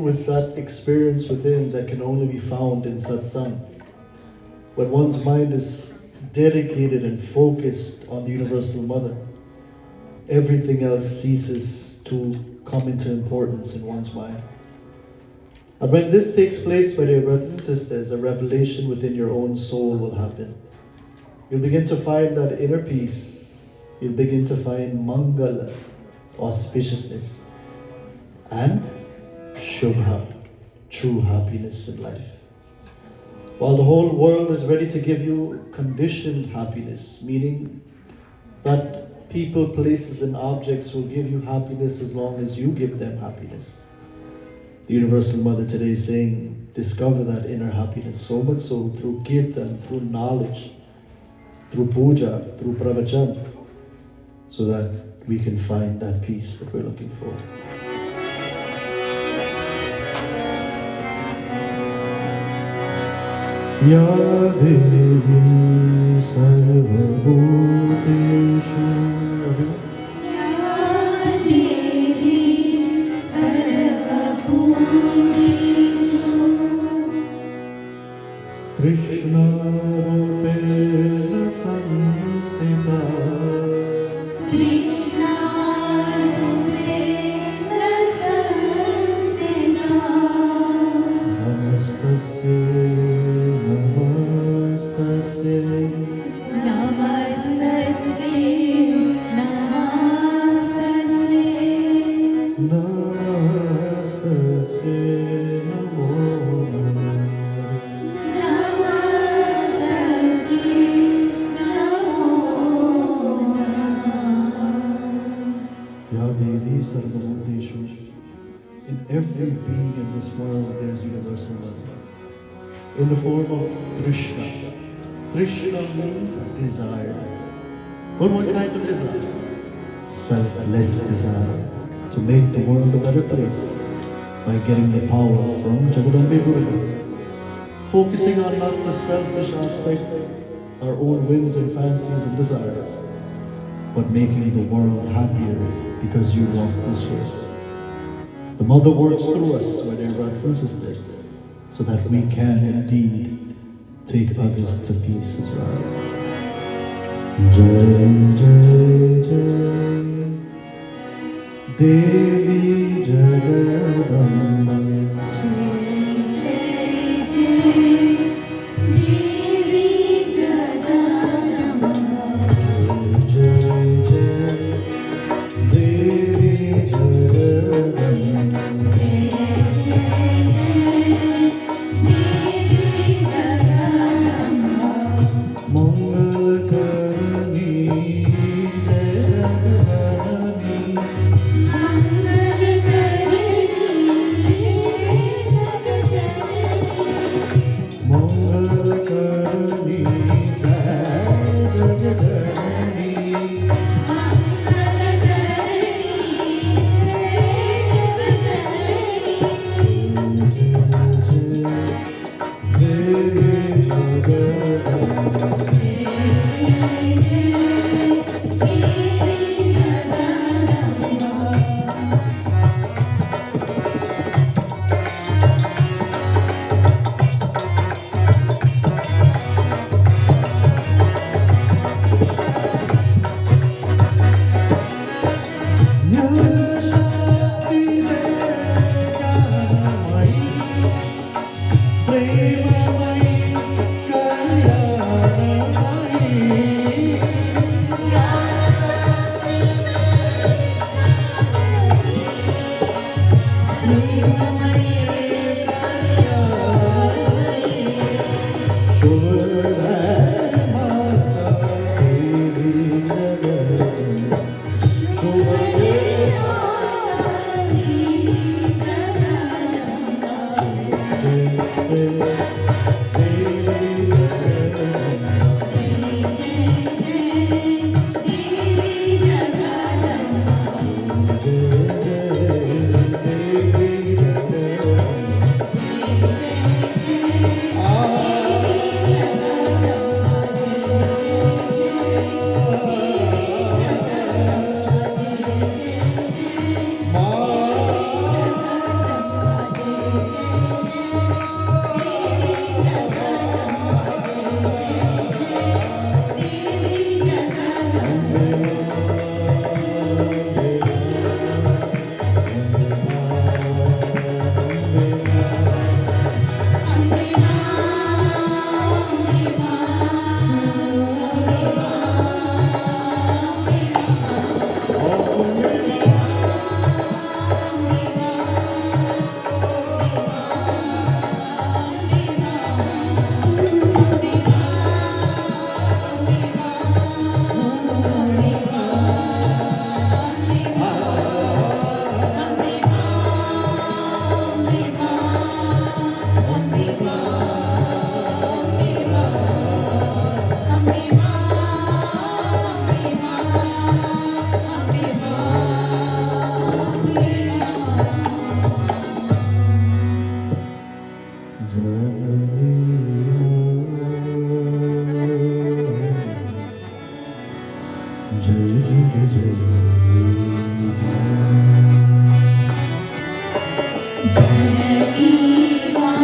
with that experience within that can only be found in satsang. When one's mind is dedicated and focused on the Universal Mother, everything else ceases to come into importance in one's mind. And when this takes place, my dear brothers and sisters, a revelation within your own soul will happen. You'll begin to find that inner peace. You'll begin to find mangala, auspiciousness, and shubha, true happiness in life. While the whole world is ready to give you conditioned happiness, meaning that people, places, and objects will give you happiness as long as you give them happiness. The Universal Mother today is saying, discover that inner happiness, so much so through kirtan, through knowledge, through puja, through pravachan, so that we can find that peace that we're looking for. Ya Devi Sarvabhuteshu. Everyone? Krishna Rupena Samstita. Krishna Rupena Samstita. Namastasya, Namastasya. Namastasya, Namastasya. Namastasya, Namo Namah. Ya Devi Sarvabhuteshu. In every being in this world there is Universal Mother. In the form of Krishna. Krishna means desire. But what kind of desire? Selfless desire. To make the world a better place by getting the power from Jagadambe Durga. Focusing on not the selfish aspect, our own whims and fancies and desires, but making the world happier because you walk this way. The Mother works through us, my dear brothers and sisters, so that we can indeed take others to peace as well. Jai Jai Jai Devi Jagadamba. जय जय जय जननी मां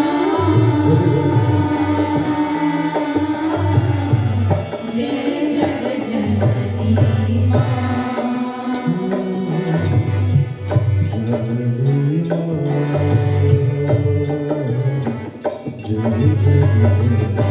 जय जग जननी मां जननी जय जग जननी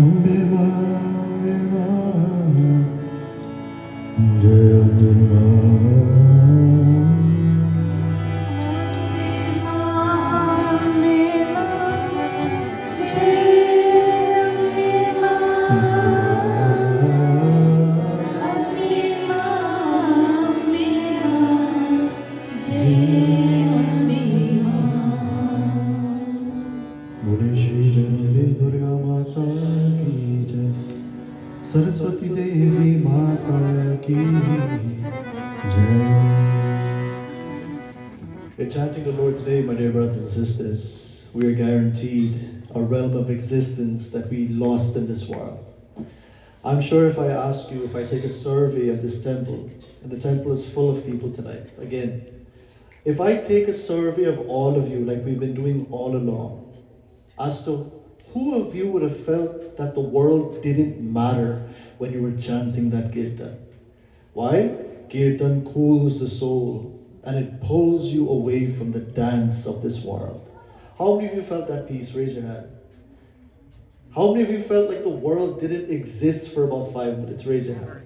Bima, Bima, Jai Bima. बोले श्री जगदम्बे दुर्गा माता की जय, सरस्वती देवी माता की जय. In chanting the Lord's name, my dear brothers and sisters, we are guaranteed a realm of existence that we lost in this world. I'm sure if I ask you, if I take a survey of this temple, and the temple is full of people tonight, again, if I take a survey of all of you like we've been doing all along, as to who of you would have felt that the world didn't matter when you were chanting that kirtan? Why? Kirtan cools the soul and it pulls you away from the dance of this world. How many of you felt that peace? Raise your hand. How many of you felt like the world didn't exist for about 5 minutes? Raise your hand.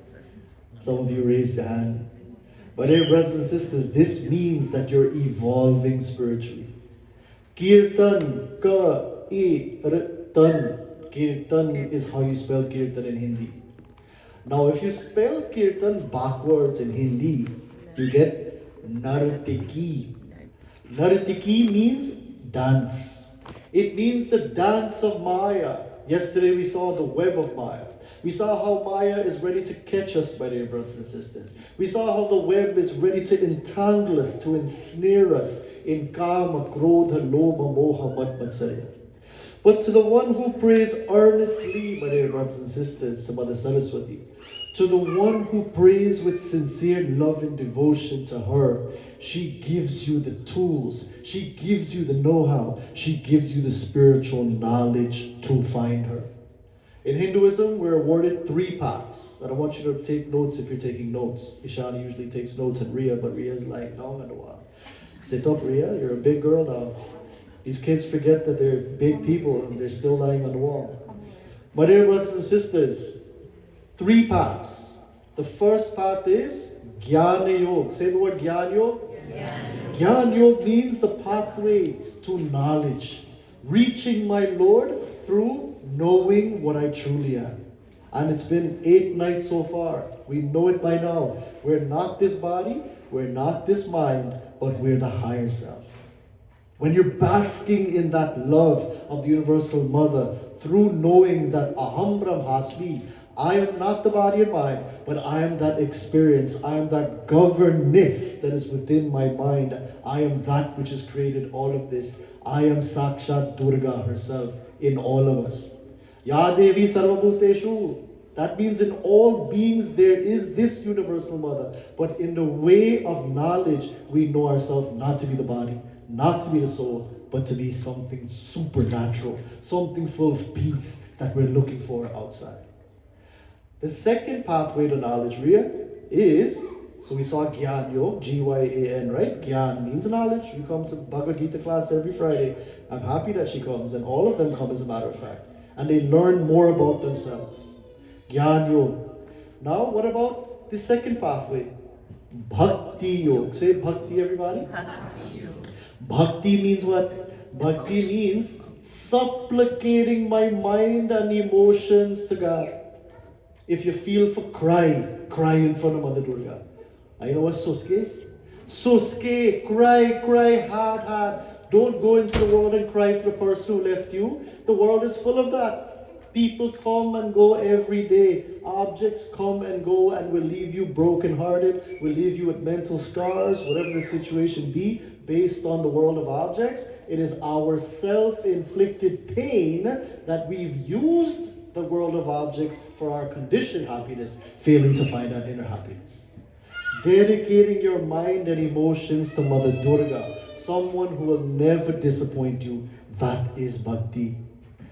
Some of you raised your hand. My dear brothers and sisters, this means that you're evolving spiritually. Kirtan, ka-i-r-tan. Kirtan is how you spell kirtan in Hindi. Now, if you spell kirtan backwards in Hindi, you get nartiki. Nartiki means dance. It means the dance of Maya. Yesterday we saw the web of Maya. We saw how Maya is ready to catch us, my dear brothers and sisters. We saw how the web is ready to entangle us, to ensnare us in kama, krodha, lobha, moha, mad, matsarya. But to the one who prays earnestly, my dear brothers and sisters, Mother Saraswati, to the one who prays with sincere love and devotion to her, she gives you the tools, she gives you the know-how, she gives you the spiritual knowledge to find her. In Hinduism, we're awarded 3 paths. And I want you to take notes if you're taking notes. Ishani usually takes notes and Ria, but Ria's lying down on the wall. Sit up, Ria, you're a big girl now. These kids forget that they're big people and they're still lying on the wall. My dear brothers and sisters, 3 paths. The first path is Jnana Yoga. Say the word Jnana Yoga. Jnana Yoga means the pathway to knowledge. Reaching my Lord through knowing what I truly am. And it's been 8 nights so far. We know it by now. We're not this body, we're not this mind, but we're the higher self. When you're basking in that love of the Universal Mother through knowing that Aham Brahmasmi, I am not the body and mind, but I am that experience. I am that governess that is within my mind. I am that which has created all of this. I am Sakshat Durga herself in all of us. Ya Devi Sarvabhuteshu. That means in all beings there is this Universal Mother. But in the way of knowledge, we know ourselves not to be the body, not to be the soul, but to be something supernatural, something full of peace that we're looking for outside. The second pathway to knowledge, Ria, is, so we saw Gyan Yoga, G-Y-A-N, right? Gyan means knowledge. You come to Bhagavad Gita class every Friday. I'm happy that she comes, and all of them come as a matter of fact. And they learn more about themselves. Gyan Yoga. Now, what about the second pathway? Bhakti Yoga. Say Bhakti, everybody. Bhakti means what? Bhakti means supplicating my mind and emotions to God. If you feel for cry, cry in front of Mother Durga. You know what Soske? Soske, cry hard. Don't go into the world and cry for the person who left you. The world is full of that. People come and go every day. Objects come and go and will leave you brokenhearted, will leave you with mental scars, whatever the situation be, based on the world of objects. It is our self-inflicted pain that we've used the world of objects for our conditioned happiness, failing to find that inner happiness. Dedicating your mind and emotions to Mother Durga, someone who will never disappoint you, that is bhakti.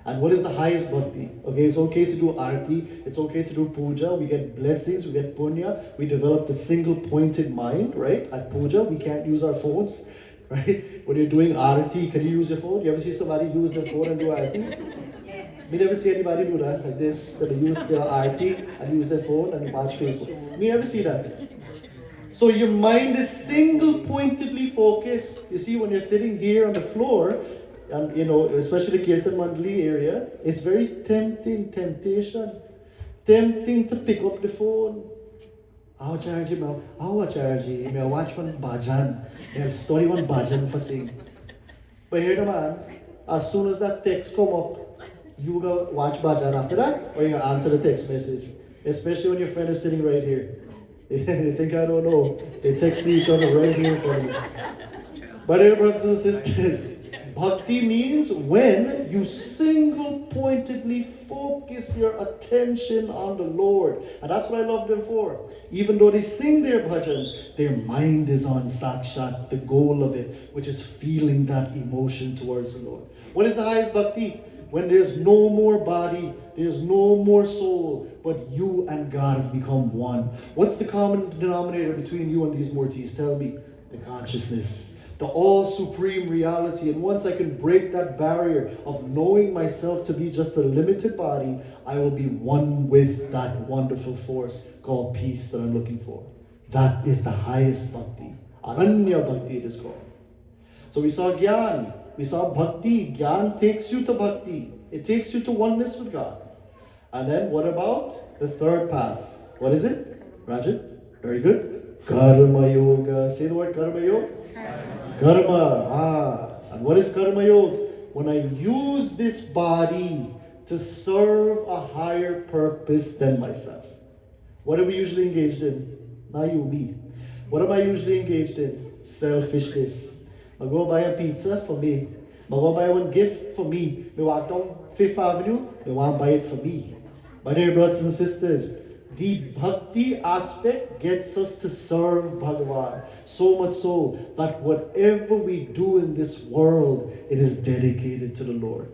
And what is the highest bhakti? Okay, it's okay to do arati, it's okay to do puja, we get blessings, we get punya, we develop the single pointed mind, right? At puja, we can't use our phones, right? When you're doing arati, can you use your phone? You ever see somebody use their phone and do arati? Me never see anybody do that like this, that they use their RT and use their phone and watch Facebook. Me never see that. So your mind is single-pointedly focused. You see, when you're sitting here on the floor, and especially the Kirtan Mandali area, it's very tempting to pick up the phone. Acharya, Acharya, I watch one bhajan, I study one bhajan for sing. But here the man, as soon as that text come up, you go watch bhajan after that, or you go answer the text message. Especially when your friend is sitting right here. They think I don't know. They text each other right here in front of me. But dear brothers and sisters, bhakti means when you single-pointedly focus your attention on the Lord. And that's what I love them for. Even though they sing their bhajans, their mind is on sakshat, the goal of it, which is feeling that emotion towards the Lord. What is the highest bhakti? When there's no more body, there's no more soul, but you and God have become one. What's the common denominator between you and these murtis? Tell me. The consciousness. The all-supreme reality. And once I can break that barrier of knowing myself to be just a limited body, I will be one with that wonderful force called peace that I'm looking for. That is the highest bhakti. Ananya bhakti it is called. So we saw Gyan. We saw bhakti. Gyan takes you to bhakti. It takes you to oneness with God. And then what about the third path? What is it? Rajat? Very good. Karma yoga. Say the word karma yoga. Karma. And what is karma yoga? When I use this body to serve a higher purpose than myself. What are we usually engaged in? Not you, me. What am I usually engaged in? Selfishness. I go buy a pizza for me. I go buy one gift for me. I walk down Fifth Avenue. I want to buy it for me. My dear brothers and sisters, the bhakti aspect gets us to serve Bhagavan. So much so that whatever we do in this world, it is dedicated to the Lord.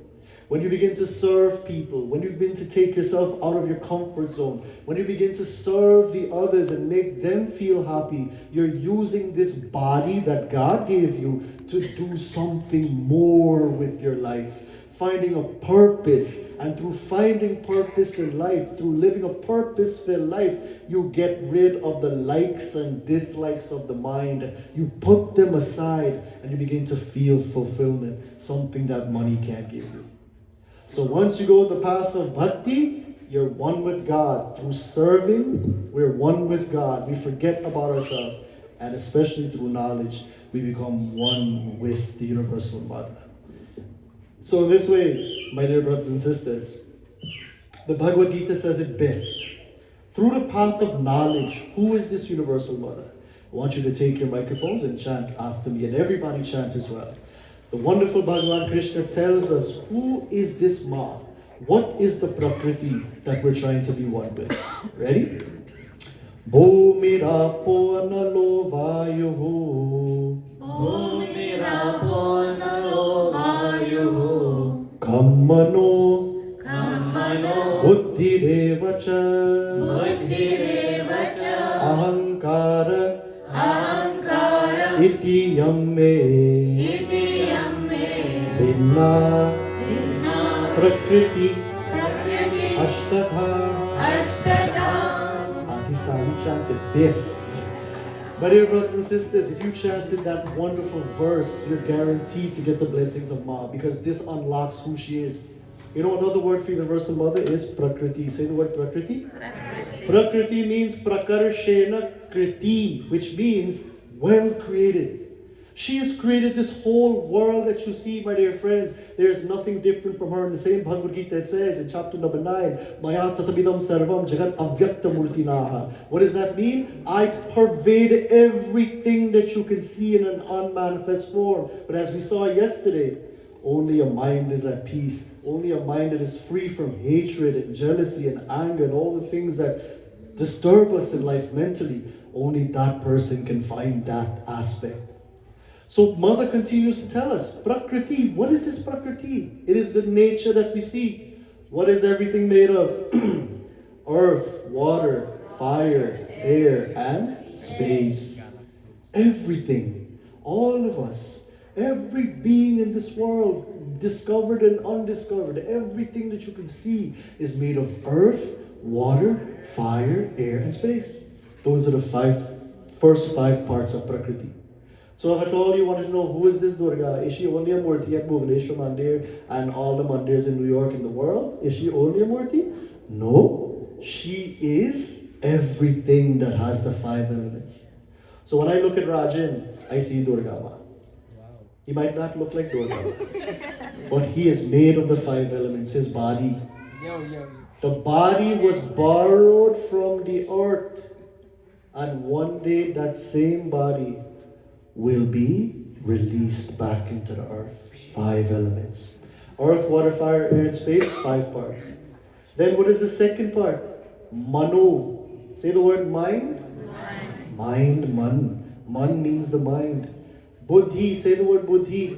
When you begin to serve people, when you begin to take yourself out of your comfort zone, when you begin to serve the others and make them feel happy, you're using this body that God gave you to do something more with your life. Finding a purpose, and through finding purpose in life, through living a purpose-filled life, you get rid of the likes and dislikes of the mind. You put them aside and you begin to feel fulfillment, something that money can't give you. So once you go the path of bhakti, you're one with God. Through serving, we're one with God. We forget about ourselves. And especially through knowledge, we become one with the Universal Mother. So in this way, my dear brothers and sisters, the Bhagavad Gita says it best. Through the path of knowledge, who is this Universal Mother? I want you to take your microphones and chant after me, and everybody chant as well. The wonderful Bhagavan Krishna tells us, who is this Ma? What is the Prakriti that we're trying to be one with? Ready? Bhumirapo analo vayuhu. Bhumirapo nalo vayuhu. Kammano. Kammano. Buddhirevacha. Buddhirevacha. Ahankara. Ahankara. Iti yamme. Iti yamme. Vinna. Vinna. Prakriti. Prakriti. Ashtadha. Ashtadha. Auntie Sally chanted this. My dear brothers and sisters, if you chanted that wonderful verse, you're guaranteed to get the blessings of Ma, because this unlocks who she is. You know another word for the Universal Mother is Prakriti. Say the word Prakriti. Prakriti. Prakriti means Prakarshena Kriti, which means well created. She has created this whole world that you see, my dear friends. There is nothing different from her. In the same Bhagavad Gita it says in chapter number 9, Maya tatabidam sarvam jagat avyakta murtinaha. What does that mean? I pervade everything that you can see in an unmanifest form. But as we saw yesterday, only a mind is at peace. Only a mind that is free from hatred and jealousy and anger and all the things that disturb us in life mentally. Only that person can find that aspect. So Mother continues to tell us, Prakriti, what is this Prakriti? It is the nature that we see. What is everything made of? Earth, water, fire, air, and space. Everything. All of us. Every being in this world, discovered and undiscovered, everything that you can see is made of earth, water, fire, air, and space. Those are the first five parts of Prakriti. So if at all you want to know who is this Durga, is she only a Murti at Bhuvaneshwar Mandir and all the mandirs in New York in the world? Is she only a Murti? No, she is everything that has the five elements. So when I look at Rajan, I see Durga Ma. He might not look like Durga, but he is made of the five elements. His body, the body was borrowed from the earth, and one day that same body will be released back into the earth. Five elements. Earth, water, fire, air, and space, five parts. Then what is the second part? Mano. Say the word mind. Mind, man. Man means the mind. Buddhi, say the word buddhi.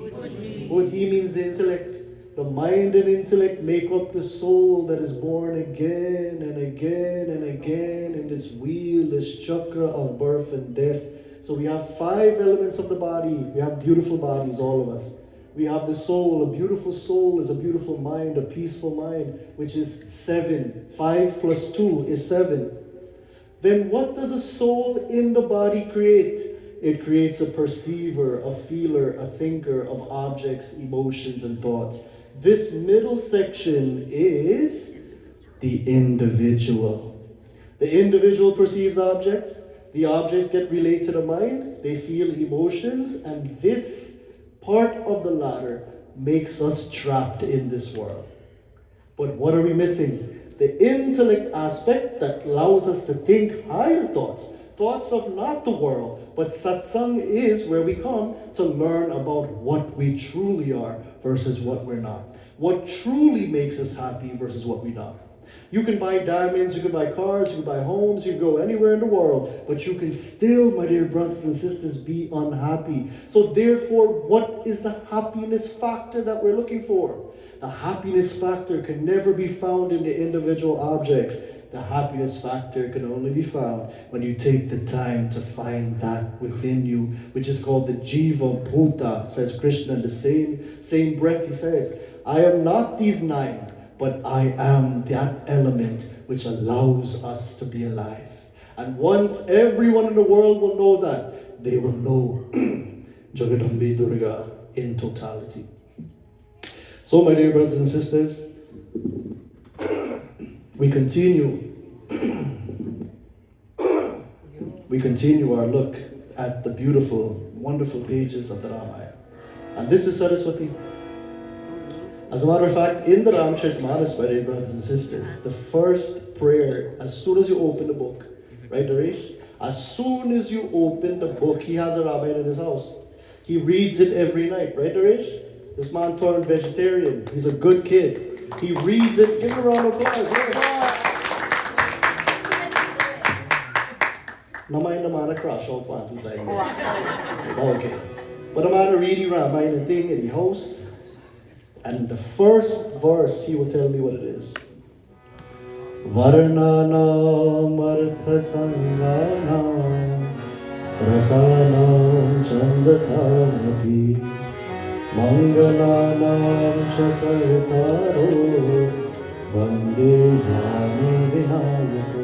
Buddhi means the intellect. The mind and intellect make up the soul that is born again and again and again in this wheel, this chakra of birth and death. So we have five elements of the body. We have beautiful bodies, all of us. We have the soul. A beautiful soul is a beautiful mind, a peaceful mind, which is 7. 5 plus 2 is 7. Then what does a soul in the body create? It creates a perceiver, a feeler, a thinker of objects, emotions, and thoughts. This middle section is the individual. The individual perceives objects. The objects get relayed to the mind. They feel emotions. And this part of the ladder makes us trapped in this world. But what are we missing? The intellect aspect that allows us to think higher thoughts. Thoughts of not the world, but satsang is where we come to learn about what we truly are versus what we're not. What truly makes us happy versus what we not. You can buy diamonds, you can buy cars, you can buy homes, you can go anywhere in the world, but you can still, my dear brothers and sisters, be unhappy. So therefore, what is the happiness factor that we're looking for? The happiness factor can never be found in the individual objects. The happiness factor can only be found when you take the time to find that within you, which is called the Jiva Bhuta, says Krishna in the same breath. He says, I am not these 9, but I am that element which allows us to be alive. And once everyone in the world will know that, they will know Jagadambi Durga in totality. So my dear brothers and sisters, we continue our look at the beautiful, wonderful pages of the Ramayana. And this is Saraswati. As a matter of fact, in the Ramcharitmanas, my dear brothers and sisters, the first prayer, as soon as you open the book, right, Naresh? As soon as you open the book, he has a Ramayana in his house. He reads it every night, right, Naresh? This man turned vegetarian. He's a good kid. He reads it. Give him a round of applause. No mind the man a crash out 1, 2 times. Okay. But the man read the Ramayana thing in the house. And the first verse, he will tell me what it is. Varnanam artha sanganam rasanam chandasamapi mangalanam chakartaro vande yami vinayako.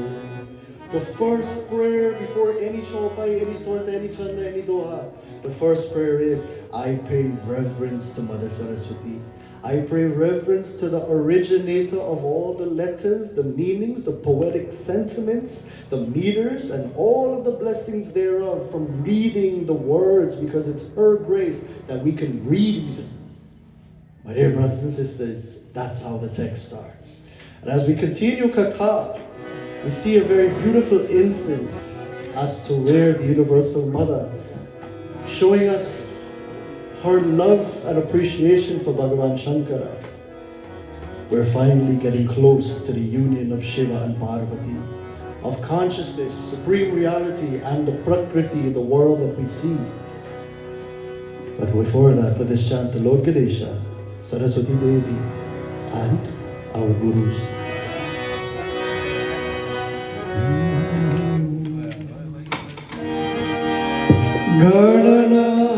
The first prayer before any shopai, any sorta, any chanda, any doha, the first prayer is, I pay reverence to Mother Saraswati. I pray reverence to the originator of all the letters, the meanings, the poetic sentiments, the meters, and all of the blessings thereof from reading the words, because it's her grace that we can read even. My dear brothers and sisters, that's how the text starts. And as we continue Katha, we see a very beautiful instance as to where the Universal Mother, showing us her love and appreciation for Bhagavan Shankara. We're finally getting close to the union of Shiva and Parvati, of consciousness, supreme reality, and the Prakriti, the world that we see. But before that, let us chant the Lord Ganesha, Saraswati Devi, and our Gurus. Gananayaka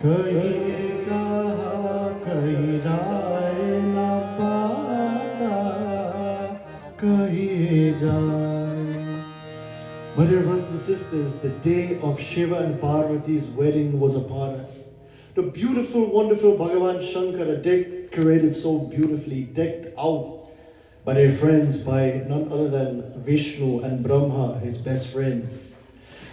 कहीं कहा कहीं जाए ना पाता कहीं जाए. My dear brothers and sisters, the day of Shiva and Parvati's wedding was upon us. The beautiful, wonderful Bhagavan Shankara decorated so beautifully, decked out by their friends, by none other than Vishnu and Brahma, his best friends.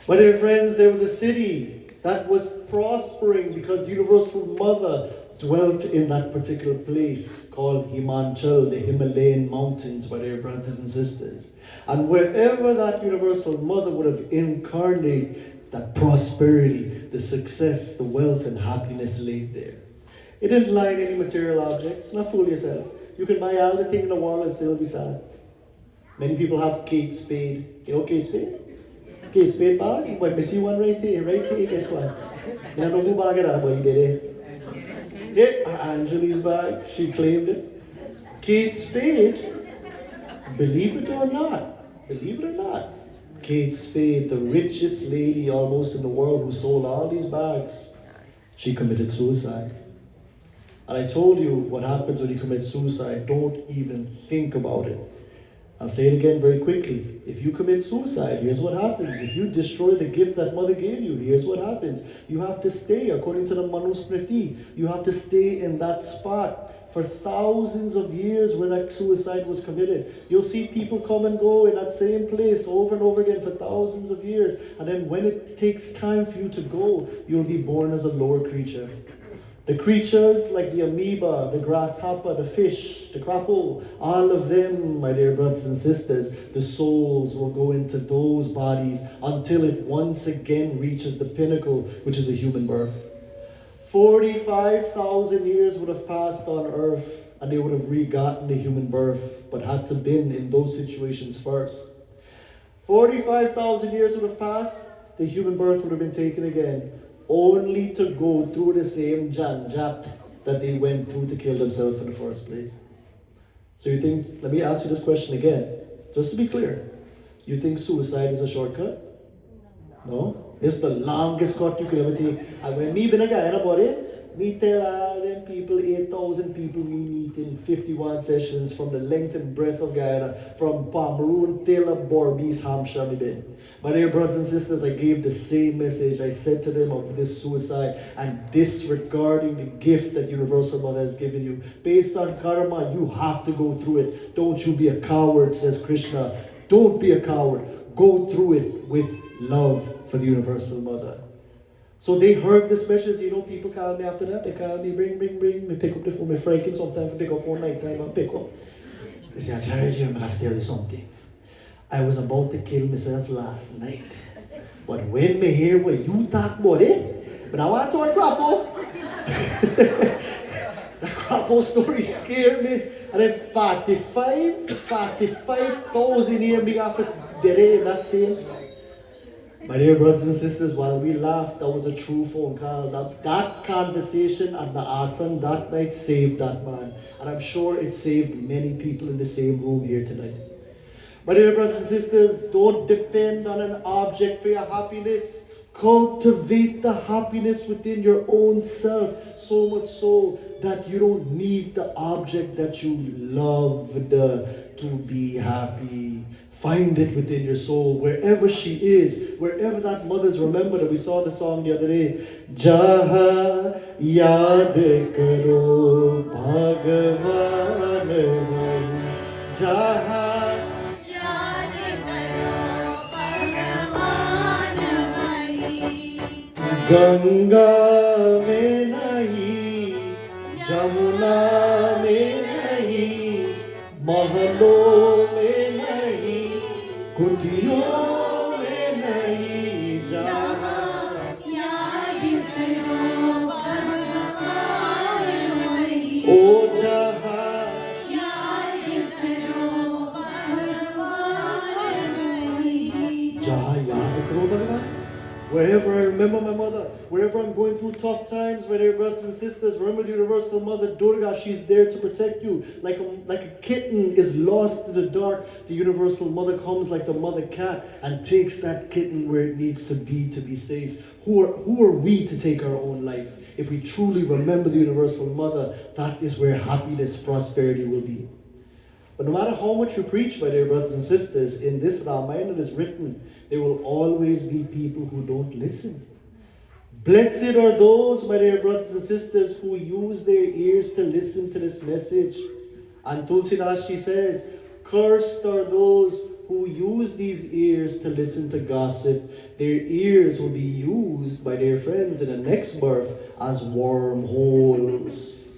My dear friends, there was a city that was prospering because the Universal Mother dwelt in that particular place called Himachal, the Himalayan mountains, my dear brothers and sisters. And wherever that Universal Mother would have incarnated, that prosperity, the success, the wealth and happiness laid there. It didn't lie in any material objects. Not fool yourself. You can buy all the thing in the world and still be sad. Many people have Kate Spade. You know Kate Spade? Kate Spade bag? But I see one right there. Right there, get one. I don't know who bag it up, but he did it. Yeah, Angeli's bag. She claimed it. Kate Spade, believe it or not, Kate Spade, the richest lady almost in the world who sold all these bags, she committed suicide. And I told you what happens when you commit suicide. Don't even think about it. I'll say it again very quickly. If you commit suicide, here's what happens. If you destroy the gift that mother gave you, here's what happens. You have to stay, according to the Manusmriti, you have to stay in that spot for thousands of years where that suicide was committed. You'll see people come and go in that same place over and over again for thousands of years. And then when it takes time for you to go, you'll be born as a lower creature. The creatures like the amoeba, the grasshopper, the fish, the crapple, all of them, my dear brothers and sisters, the souls will go into those bodies until it once again reaches the pinnacle, which is a human birth. 45,000 years would have passed on earth and they would have re-gotten the human birth, but had to been in those situations first. 45,000 years would have passed, the human birth would have been taken again, only to go through the same janjat that they went through to kill themselves in the first place. So you think, let me ask you this question again, just to be clear. You think suicide is a shortcut? No? It's the longest cut you could ever take. And when me been a guy about it, me tell all them people, 8,000 people me meet in 51 sessions from the length and breadth of Guyana, from Pomeroon till Borbies, Hampshire, me been. My dear brothers and sisters, I gave the same message. I said to them of this suicide and disregarding the gift that Universal Mother has given you. Based on karma, you have to go through it. Don't you be a coward, says Krishna. Don't be a coward. Go through it with love for the Universal Mother. So they heard this message. You know, people call me after that. They call me, bring. Me pick up the phone. Me franking sometimes. I pick up phone night time and pick up. They say, Acharya, I have to tell you something. I was about to kill myself last night. But when me hear what you talk about it, but I want to crappo. The crappo story scared me. And then 45,000 years big office dead in that same spot. My dear brothers and sisters, while we laughed, that was a true phone call. That conversation at the asam that night saved that man. And I'm sure it saved many people in the same room here tonight. My dear brothers and sisters, don't depend on an object for your happiness. Cultivate the happiness within your own self, so much so that you don't need the object that you loved to be happy. Find it within your soul, wherever she is, wherever that mother's. Remember that we saw the song the other day. Jaha yaad karo Bhagavan vahi. Jaha याद करो भगवान वही Ganga mein nahi, Jamuna mein nahi, Mahalon mein nahi, Kutiyon mein nahi, Jahan याद करो भगवान वही O Jahan याद करो भगवान वही Jahan yaad karo Bhagwan. Wherever Wherever I remember my mother, wherever I'm going through tough times, my dear brothers and sisters, remember the Universal Mother Durga. She's there to protect you. Like a kitten is lost in the dark, the Universal Mother comes like the mother cat and takes that kitten where it needs to be safe. Who are we to take our own life? If we truly remember the Universal Mother, that is where happiness, prosperity will be. But no matter how much you preach, my dear brothers and sisters, in this Ramayana it is written, there will always be people who don't listen. Blessed are those, my dear brothers and sisters, who use their ears to listen to this message. And Tulsidas Ji says, cursed are those who use these ears to listen to gossip. Their ears will be used by their friends in the next birth as wormholes.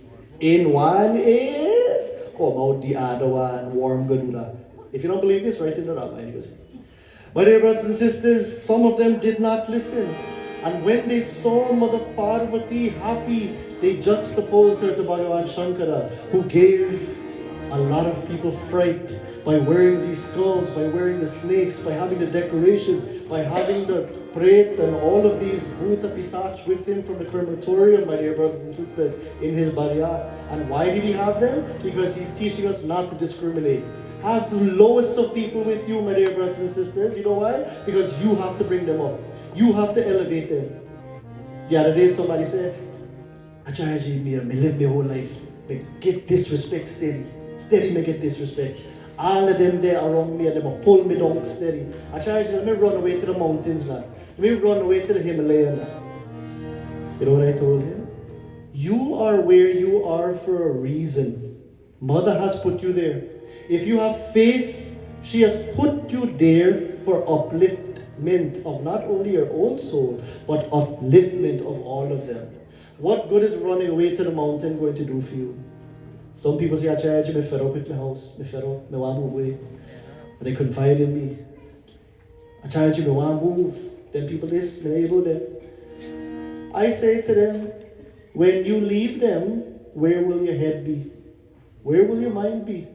In one is, come out the other one, worm gadula. If you don't believe this, write it in the Ramayana. My dear brothers and sisters, some of them did not listen. And when they saw Mother Parvati happy, they juxtaposed her to Bhagavan Shankara, who gave a lot of people fright by wearing these skulls, by wearing the snakes, by having the decorations, by having the pret and all of these bhuta pisach with him from the crematorium, my dear brothers and sisters, in his bariyat. And why did he have them? Because he's teaching us not to discriminate. Have the lowest of people with you, my dear brothers and sisters. You know why? Because you have to bring them up. You have to elevate them. The other day somebody said, Acharya ji, me live my whole life. Me get disrespect steady. Steady me get disrespect. All of them there around me and they will pull me down steady. Acharya ji, let me run away to the mountains now. Let me run away to the Himalaya now. You know what I told him? You are where you are for a reason. Mother has put you there. If you have faith, she has put you there for upliftment of not only your own soul, but upliftment of all of them. What good is running away to the mountain going to do for you? Some people say, Acharya, I'm fed up with my house. I'm fed up. I want to move away. But they confide in me. Acharya, I want to move. Then people this, they able them. I say to them, when you leave them, where will your head be? Where will your mind be?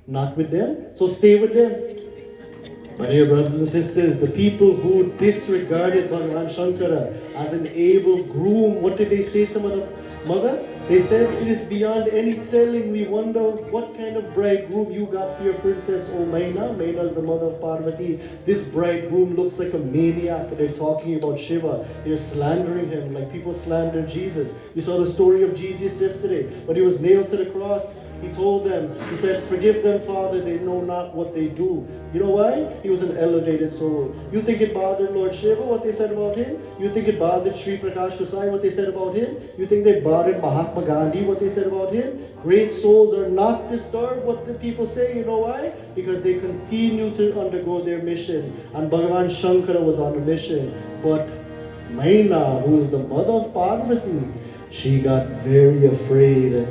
Not with them. So stay with them. My dear brothers and sisters, the people who disregarded Bhagavan Shankara as an able groom, what did they say to Mother? They said, it is beyond any telling. We wonder what kind of bridegroom you got for your princess, oh Maina. Maina is the mother of Parvati. This bridegroom looks like a maniac. They're talking about Shiva. They're slandering him like people slander Jesus. We saw the story of Jesus yesterday. When he was nailed to the cross, he told them, he said, forgive them, Father, they know not what they do. You know why? He was an elevated soul. You think it bothered Lord Shiva, what they said about him? You think it bothered Sri Prakash Gossai, what they said about him? You think they bothered Mahatma Gandhi, what they said about him? Great souls are not disturbed, what the people say. You know why? Because they continue to undergo their mission. And Bhagavan Shankara was on a mission. But Maina, who is the mother of Parvati, she got very afraid.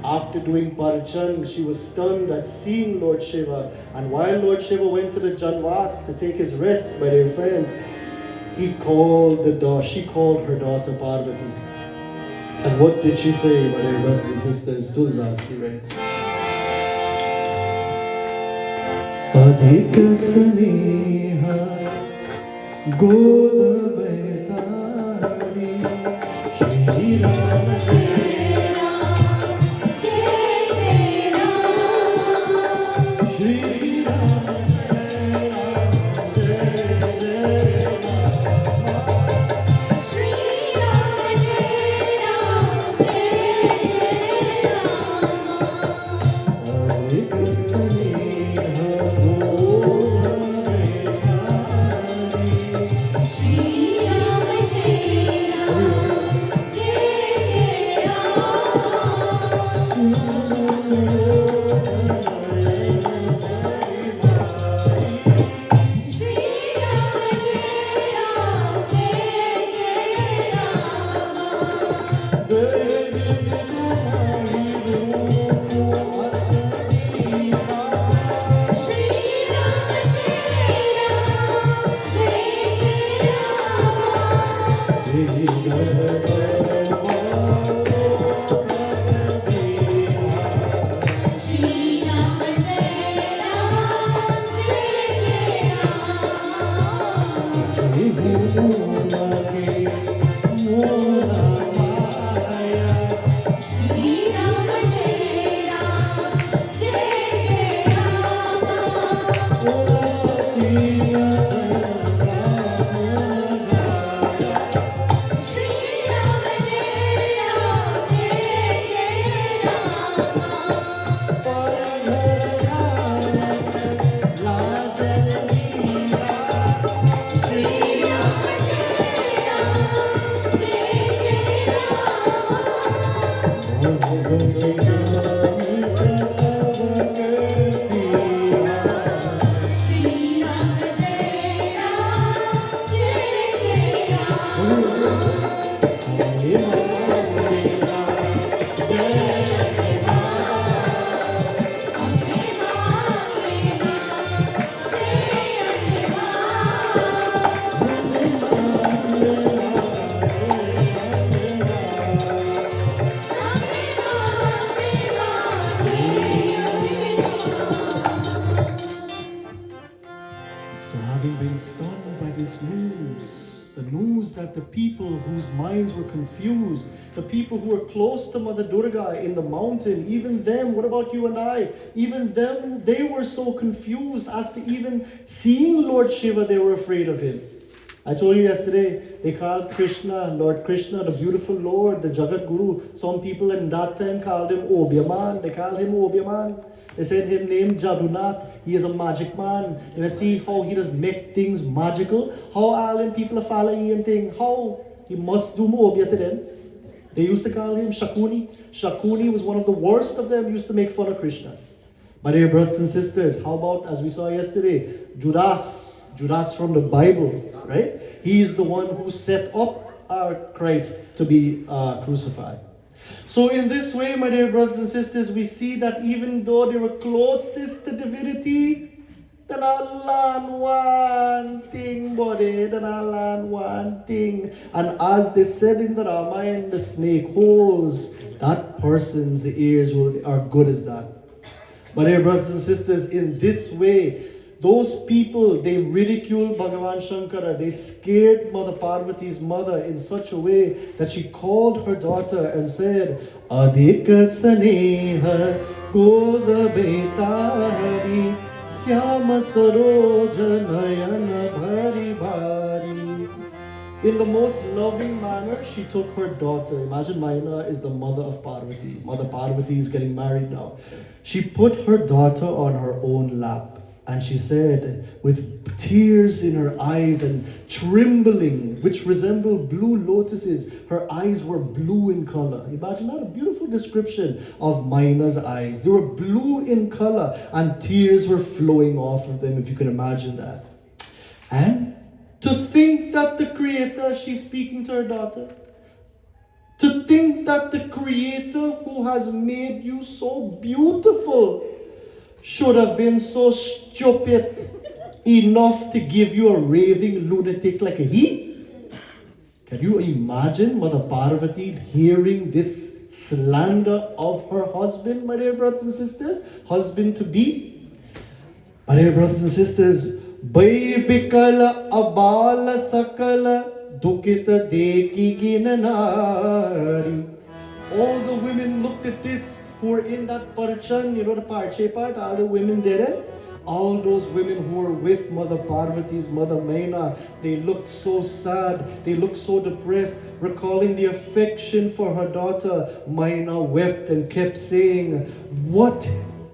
After doing Parichan, she was stunned at seeing Lord Shiva. And while Lord Shiva went to the Janvas to take his rest, my dear friends, she called her daughter Parvati. And what did she say, my dear brothers and sisters? Tulsasti writes, Adhika Sneha Goda Baitari Shri Ram So having been stunned by this news, the news that the people whose minds were confused, the people who were close to Mother Durga in the mountain, even them, what about you and I? Even them, they were so confused as to even seeing Lord Shiva, they were afraid of him. I told you yesterday, they called Krishna, Lord Krishna, the beautiful Lord, the Jagat Guru. Some people in that time called him Obyaman. They called him Obyaman. They said his name Jadunath. He is a magic man. You see how he does make things magical? How all them people follow him and think, how he must do Obya to them. They used to call him Shakuni. Shakuni was one of the worst of them, used to make fun of Krishna. My dear brothers and sisters, how about, as we saw yesterday, Judas from the Bible, right? He is the one who set up our Christ to be crucified. So in this way, my dear brothers and sisters, we see that even though they were closest to divinity, then Allah one thing, body, then Allah one thing. And as they said in the Ramayana, the snake holes, that person's ears are good as that. My dear brothers and sisters, in this way, those people, they ridiculed Bhagavan Shankara. They scared Mother Parvati's mother in such a way that she called her daughter and said, Adhika Saneha Koda Betari Syama Saroja Nayana Bhari Bhari. In the most loving manner, she took her daughter. Imagine Maina is the mother of Parvati. Mother Parvati is getting married now. She put her daughter on her own lap. And she said, with tears in her eyes and trembling, which resembled blue lotuses, her eyes were blue in color. Imagine that, a beautiful description of Maina's eyes. They were blue in color and tears were flowing off of them, if you can imagine that. And to think that the Creator, she's speaking to her daughter, to think that the Creator who has made you so beautiful should have been so stupid enough to give you a raving lunatic like a he? Can you imagine Mother Parvati hearing this slander of her husband, my dear brothers and sisters? Husband to be? My dear brothers and sisters, Bai Bikala Abala Sakala Dukita Deki Ginanari. All the women looked at this who were in that parchan, you know the parche part, all the women did it. All those women who were with Mother Parvati's mother Maina, they looked so sad, they looked so depressed, recalling the affection for her daughter. Maina wept and kept saying, what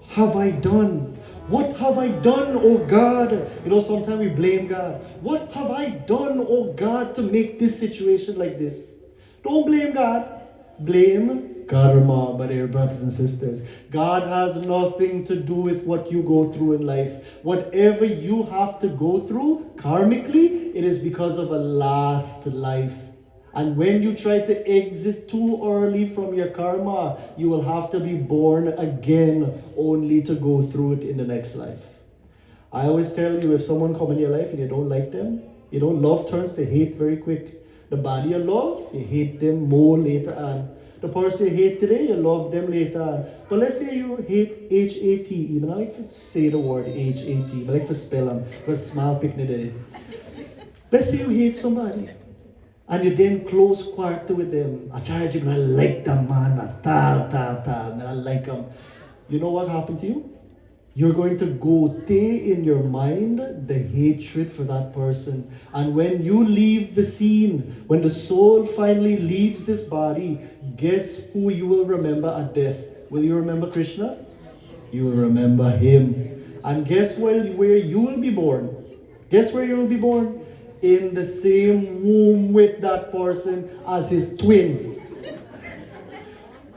have I done? What have I done, oh God? You know, sometimes we blame God. What have I done, oh God, to make this situation like this? Don't blame God. Blame karma, my dear brothers and sisters. God has nothing to do with what you go through in life. Whatever you have to go through, karmically, it is because of a last life. And when you try to exit too early from your karma, you will have to be born again only to go through it in the next life. I always tell you, if someone come in your life and you don't like them, you know, love turns to hate very quick. The body you love, you hate them more later on. The person you hate today, you love them later on. But let's say you hate H-A-T, even I like to say the word H-A-T, but I like to spell them, because small picnic did it. Let's say you hate somebody, and you then close quarter with them. Acharya, I like them, man, I like them. You know what happened to you? You're going to go in your mind the hatred for that person. And when you leave the scene, when the soul finally leaves this body, guess who you will remember at death? Will you remember Krishna? You will remember him. And guess where you will be born? Guess where you will be born? In the same womb with that person as his twin.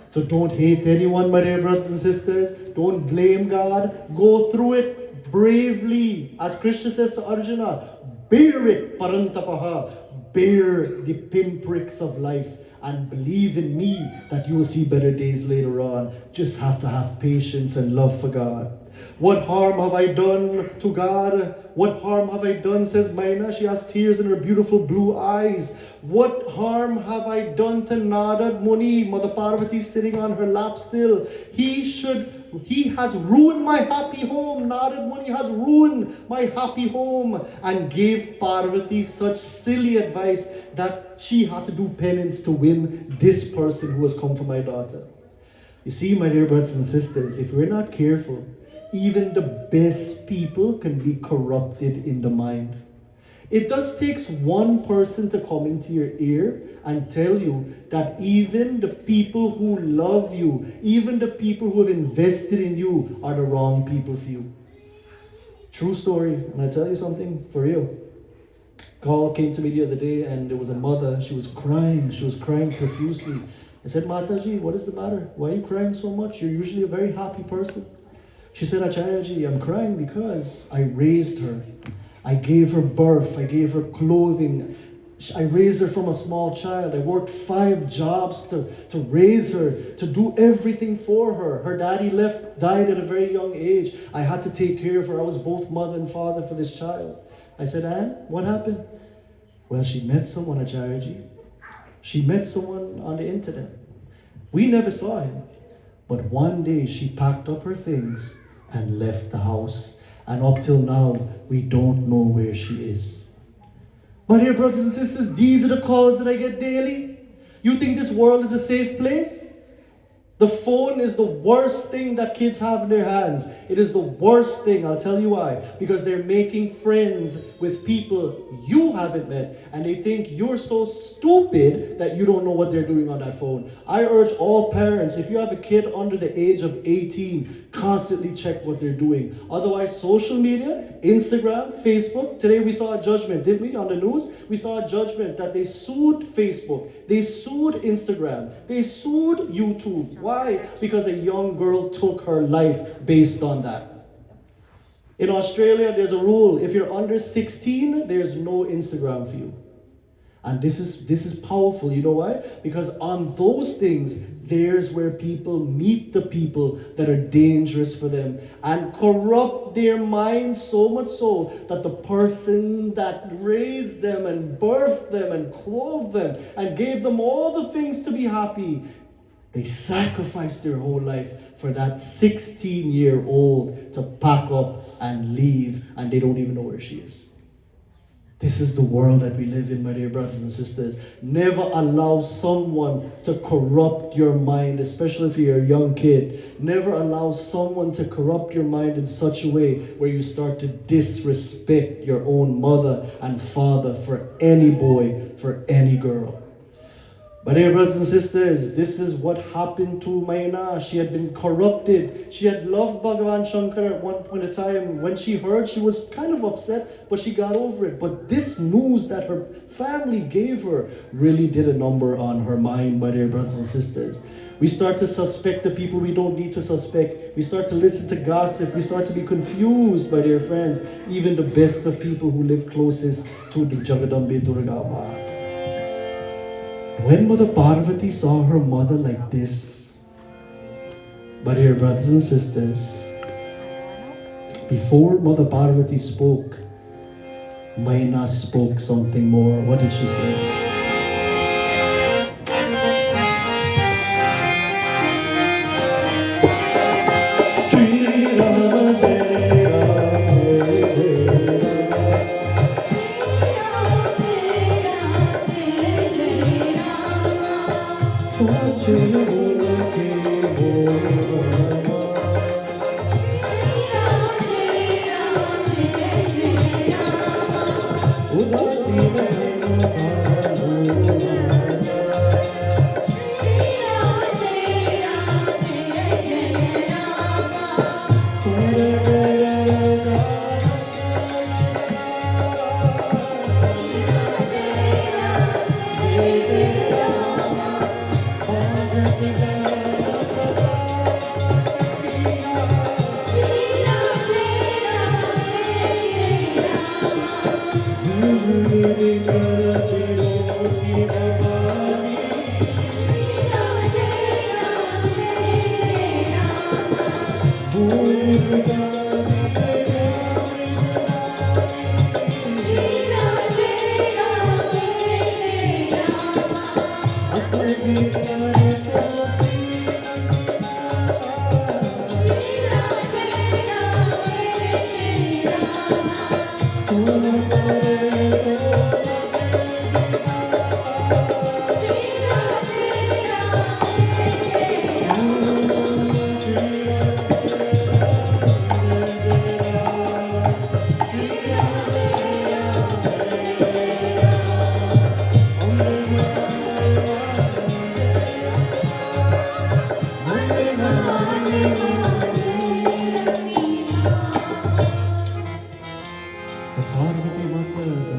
So don't hate anyone, my dear brothers and sisters. Don't blame God. Go through it bravely. As Krishna says to Arjuna, bear it, parantapaha. bear the pinpricks of life and believe in me that you will see better days later on. Just have to have patience and love for God. What harm have I done to God? What harm have I done, says Maina. She has tears in her beautiful blue eyes. What harm have I done to Narad Muni? Mother Parvati sitting on her lap still. He has ruined my happy home. Narad Muni has ruined my happy home. And gave Parvati such silly advice that she had to do penance to win this person who has come for my daughter. You see, my dear brothers and sisters, if we're not careful, even the best people can be corrupted in the mind. It just takes one person to come into your ear and tell you that even the people who love you, even the people who have invested in you are the wrong people for you. True story. And I tell you something for real. Call came to me the other day and there was a mother. She was crying profusely. I said, Mataji, what is the matter? Why are you crying so much? You're usually a very happy person. She said, Acharya, I'm crying because I raised her. I gave her birth. I gave her clothing. I raised her from a small child. I worked 5 jobs to raise her, to do everything for her. Her daddy died at a very young age. I had to take care of her. I was both mother and father for this child. I said, Anne, what happened? Well, she met someone, Acharya. She met someone on the internet. We never saw him. But one day she packed up her things and left the house. And up till now, we don't know where she is. My dear brothers and sisters, these are the calls that I get daily. You think this world is a safe place? The phone is the worst thing that kids have in their hands. It is the worst thing, I'll tell you why. Because they're making friends with people you haven't met. And they think you're so stupid that you don't know what they're doing on that phone. I urge all parents, if you have a kid under the age of 18, constantly check what they're doing. Otherwise, social media, Instagram, Facebook. Today we saw a judgment, didn't we, on the news? We saw a judgment that they sued Facebook. They sued Instagram. They sued YouTube. Why? Because a young girl took her life based on that. In Australia, there's a rule. If you're under 16, there's no Instagram for you. And this is powerful. You know why? Because on those things, there's where people meet the people that are dangerous for them and corrupt their minds so much so that the person that raised them and birthed them and clothed them and gave them all the things to be happy, they sacrificed their whole life for that 16-year-old to pack up and leave, and they don't even know where she is. This is the world that we live in, my dear brothers and sisters. Never allow someone to corrupt your mind, especially if you're a young kid. Never allow someone to corrupt your mind in such a way where you start to disrespect your own mother and father for any boy, for any girl. My dear brothers and sisters, this is what happened to Maina. She had been corrupted. She had loved Bhagavan Shankar at one point in time. When she heard, she was kind of upset, but she got over it. But this news that her family gave her really did a number on her mind, my dear brothers and sisters. We start to suspect the people we don't need to suspect. We start to listen to gossip. We start to be confused, my dear friends. Even the best of people who live closest to the Jagadambe Durga Ma. When Mother Parvati saw her mother like this, my dear brothers and sisters, before Mother Parvati spoke, Maina spoke something more. What did she say?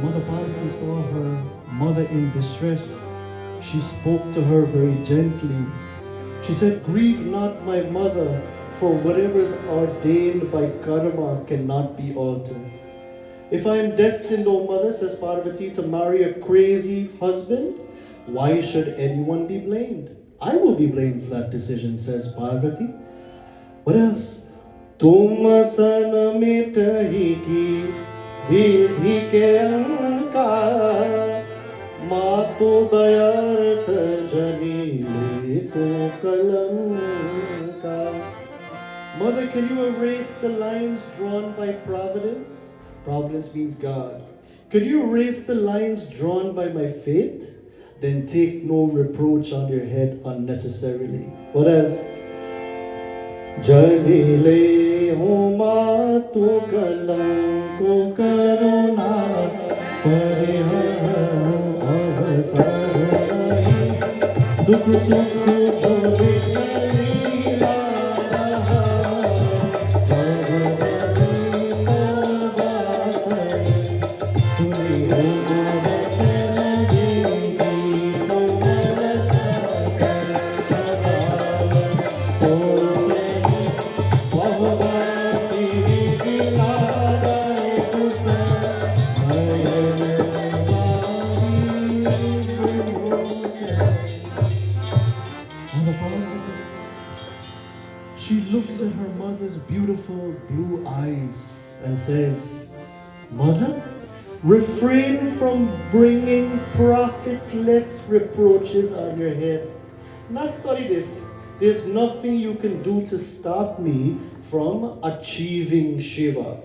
Mother Parvati saw her mother in distress. She spoke to her very gently. She said, "Grieve not, my mother, for whatever is ordained by karma cannot be altered. If I am destined, O mother," says Parvati, "to marry a crazy husband, why should anyone be blamed? I will be blamed for that decision," says Parvati. What else? Tum san mitahi ki vidhi ke anka Matu bayarth jani leko kalanka. Mother, can you erase the lines drawn by providence? Providence means God. Can you erase the lines drawn by my fate? Then take no reproach on your head unnecessarily. What else? Janile homa tu kalanko karuna parihara avasar nahi dukh sukh jo vikari raha jagadi ko baat suni ho bachna di ko manasa kar so She looks at her mother's beautiful blue eyes and says, "Mother, refrain from bringing profitless reproaches on your head. Now study this. There's nothing you can do to stop me from achieving Shiva.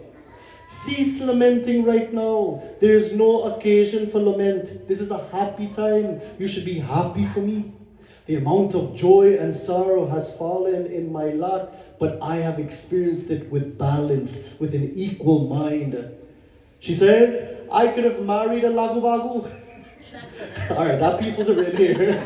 Cease lamenting right now. There is no occasion for lament. This is a happy time. You should be happy for me. The amount of joy and sorrow has fallen in my lot, but I have experienced it with balance, with an equal mind." She says, "I could have married a lagubagu." Alright, that piece wasn't written here.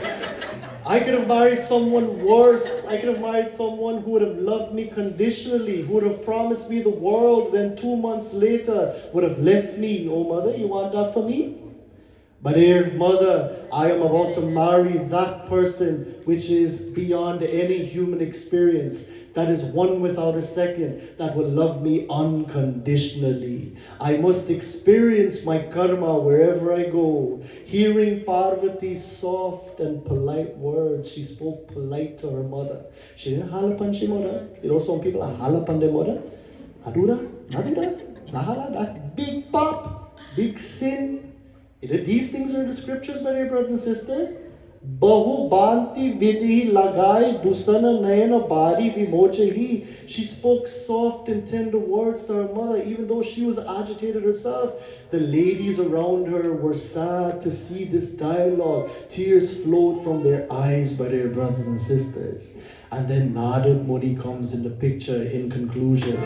I could have married someone worse. I could have married someone who would have loved me conditionally, who would have promised me the world, then 2 months later would have left me. Oh mother, you want that for me? But dear mother, I am about to marry that person which is beyond any human experience. That is one without a second, that will love me unconditionally. I must experience my karma wherever I go." Hearing Parvati's soft and polite words, she spoke polite to her mother. She didn't halapan she mother. You know, some people are halapan their mother. Nadura, nahala, that big pop, big sin. These things are in the scriptures, my dear brothers and sisters. Bahu banti vidhi lagai dusana nayana bari vimochahi. She spoke soft and tender words to her mother, even though she was agitated herself. The ladies around her were sad to see this dialogue. Tears flowed from their eyes, my dear brothers and sisters. And then Narad Muni comes in the picture in conclusion.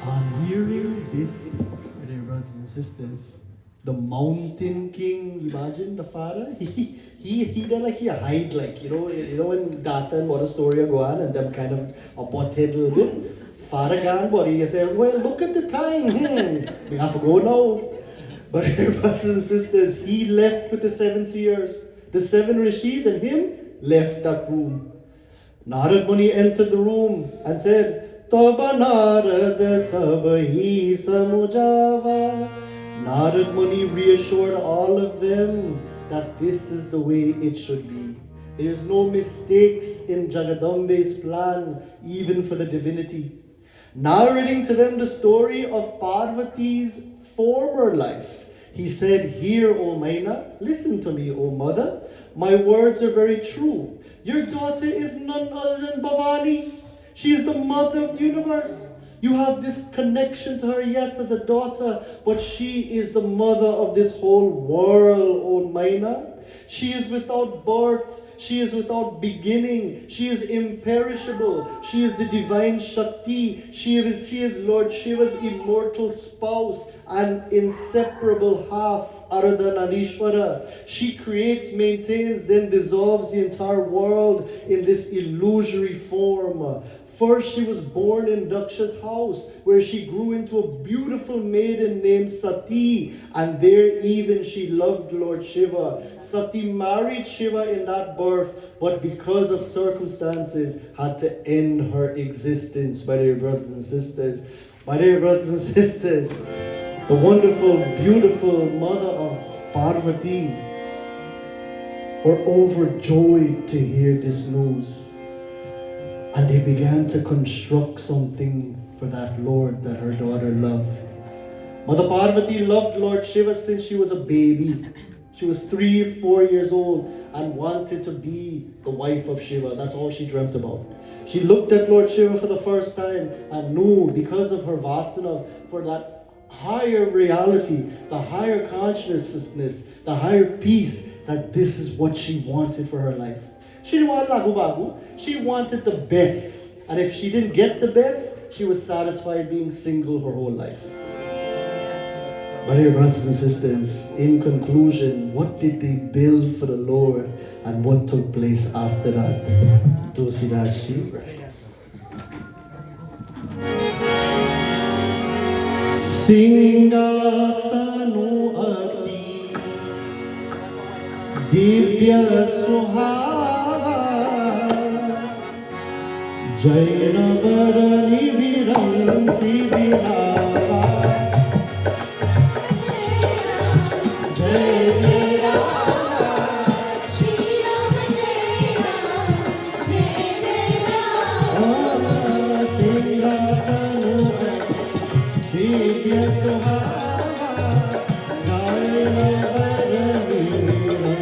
On hearing this, my dear brothers and sisters, the mountain king, imagine the father, he did like he hide like, when Gata and what a story go on and them kind of a butthead a little bit. Father gang body, he said, well, look at the time, we have to go now. But dear brothers and sisters, he left with the 7 seers, the 7 rishis, and him left that room. Narad Muni entered the room and said, Toba Narad Sabahi Samujava. Narad Muni reassured all of them that this is the way it should be. There is no mistakes in Jagadambe's plan, even for the divinity. Narrating to them the story of Parvati's former life, he said, Hear, O Maina, listen to me, O mother. My words are very true. Your daughter is none other than Bhavani. She is the mother of the universe. You have this connection to her, yes, as a daughter, but she is the mother of this whole world, O Maina. She is without birth. She is without beginning. She is imperishable. She is the divine Shakti. She is Lord Shiva's immortal spouse and inseparable half, Ardhanarishwara. She creates, maintains, then dissolves the entire world in this illusory form. First, she was born in Daksha's house, where she grew into a beautiful maiden named Sati, and there even she loved Lord Shiva. Sati married Shiva in that birth, but because of circumstances, had to end her existence, my dear brothers and sisters. My dear brothers and sisters, the wonderful, beautiful mother of Parvati were overjoyed to hear this news. And they began to construct something for that Lord that her daughter loved. Mother Parvati loved Lord Shiva since she was a baby. She was 3 or 4 years old and wanted to be the wife of Shiva. That's all she dreamt about. She looked at Lord Shiva for the first time and knew, because of her vasana, for that higher reality, the higher consciousness, the higher peace, that this is what she wanted for her life. She didn't want lagu bagu. She wanted the best. And if she didn't get the best, she was satisfied being single her whole life. My dear brothers and sisters, in conclusion, what did they build for the Lord and what took place after that? Tulsidashi. Singasanu ati divya suha Jai Navraatri Viranchi Vinava Jai Jai Rama Shri Rama Jai Rama Jai Jai Rama Singhasanu Divya Suhava Jai Navraatri Viranchi Vinava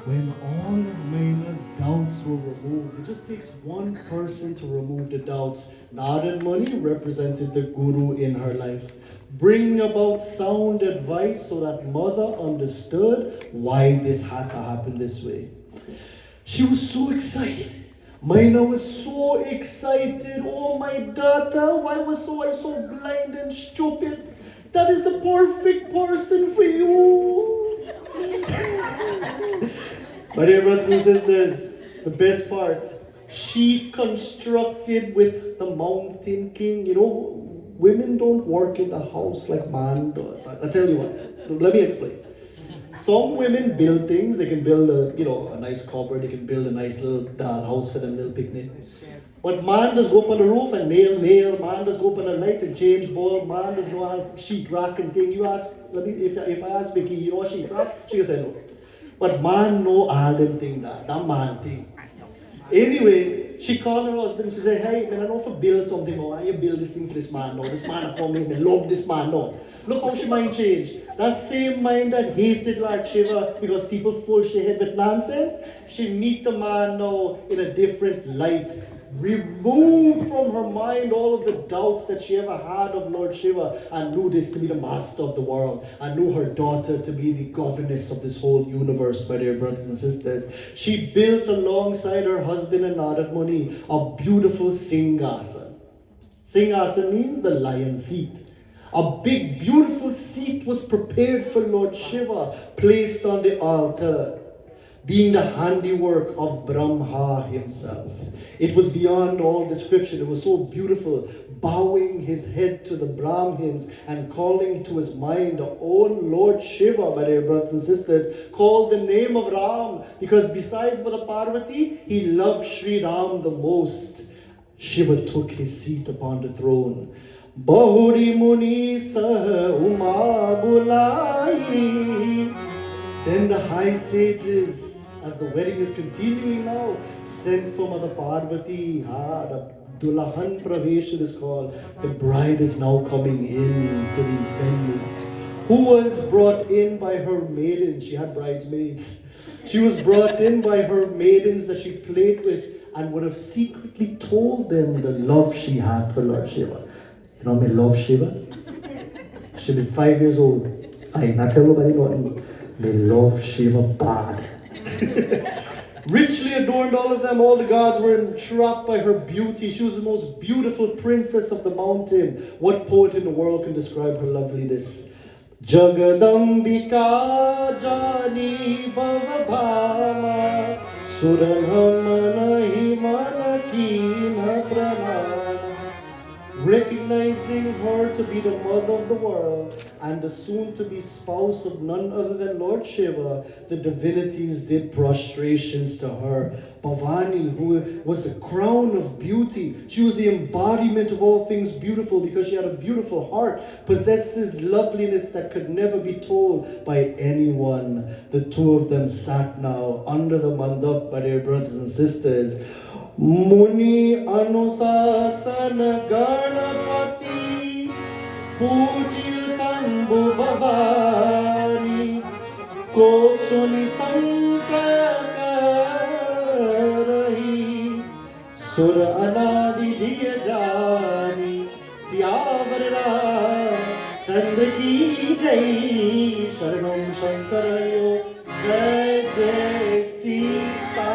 When all of Maina's doubts were removed, it just takes one person to remove the doubts. Narad Muni represented the guru in her life, bringing about sound advice so that mother understood why this had to happen this way. She was so excited. Maina was so excited. Oh, my daughter, why was I so blind and stupid? That is the perfect person for you. My dear brothers and sisters, the best part, she constructed with the mountain king. You know, women don't work in the house like man does. I tell you what, let me explain. Some women build things. They can build a nice cupboard. They can build a nice little doll house for them little picnic. But man does go up on the roof and nail. Man does go up on the light and change bulb. Man does go on sheetrock and thing. You ask, if I ask Vicky, you know what sheetrock? She can say no. But man know all them thing that man thing. Anyway, she called her husband and she said, hey, man, I know if I build something more, you build this thing for this man now. This man I come in, I love this man now. Look how she mind changed. That same mind that hated Lord Shiva because people full she head with nonsense, she meet the man now in a different light. Removed from her mind all of the doubts that she ever had of Lord Shiva and knew this to be the master of the world and knew her daughter to be the governess of this whole universe, my dear brothers and sisters. She built alongside her husband and Narad Muni a beautiful Singhasan. Singhasan means the lion seat. A big beautiful seat was prepared for Lord Shiva, placed on the altar, being the handiwork of Brahma himself. It was beyond all description. It was so beautiful, bowing his head to the Brahmins and calling to his mind the own Lord Shiva, my dear brothers and sisters, called the name of Ram, because besides Mother Parvati, he loved Sri Ram the most. Shiva took his seat upon the throne. Bahuri Muni Sah Uma Bulai. Then the high sages, as the wedding is continuing now, sent for Mother Parvati. The Dulahan Pravesh it is called. The bride is now coming in to the venue. Who was brought in by her maidens? She had bridesmaids. She was brought in by her maidens that she played with and would have secretly told them the love she had for Lord Shiva. You know me love Shiva? She been 5 years old. I not tell nobody nothing. Me love Shiva bad. Richly adorned, all of them, all the gods were entrapped by her beauty. She was the most beautiful princess of the mountain. What poet in the world can describe her loveliness? Jagadambika Jani Bhavabhama Suranhamana Himana Kina Pranama. Recognizing her to be the mother of the world and the soon-to-be spouse of none other than Lord Shiva, the divinities did prostrations to her. Bhavani, who was the crown of beauty, she was the embodiment of all things beautiful because she had a beautiful heart, possesses loveliness that could never be told by anyone. The two of them sat now under the mandap, my dear brothers and sisters. मुनि अनुशासन गणपति पूज्य शंभु भवानी को सुनि संशय करहि सुर अनादि जिय जानी सियावर चंद्र की जय शरणं शंकर जय जय Sita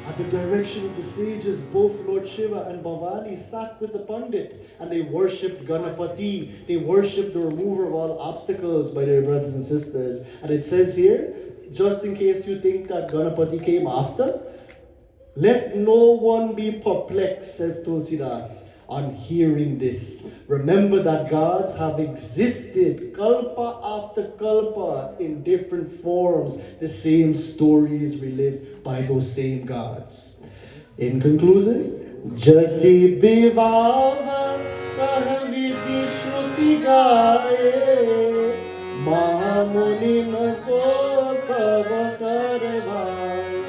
At the direction of the sages, both Lord Shiva and Bhavani sat with the Pandit and they worshipped Ganapati. They worshipped the remover of all obstacles, my dear brothers and sisters. And it says here, just in case you think that Ganapati came after, let no one be perplexed, says Tulsidas, on hearing this. Remember that gods have existed kalpa after kalpa in different forms. The same stories relived by those same gods. In conclusion, Jasi Bivava Kahaviti Shruti Gaye Mahamuni Naso Savakarvaye.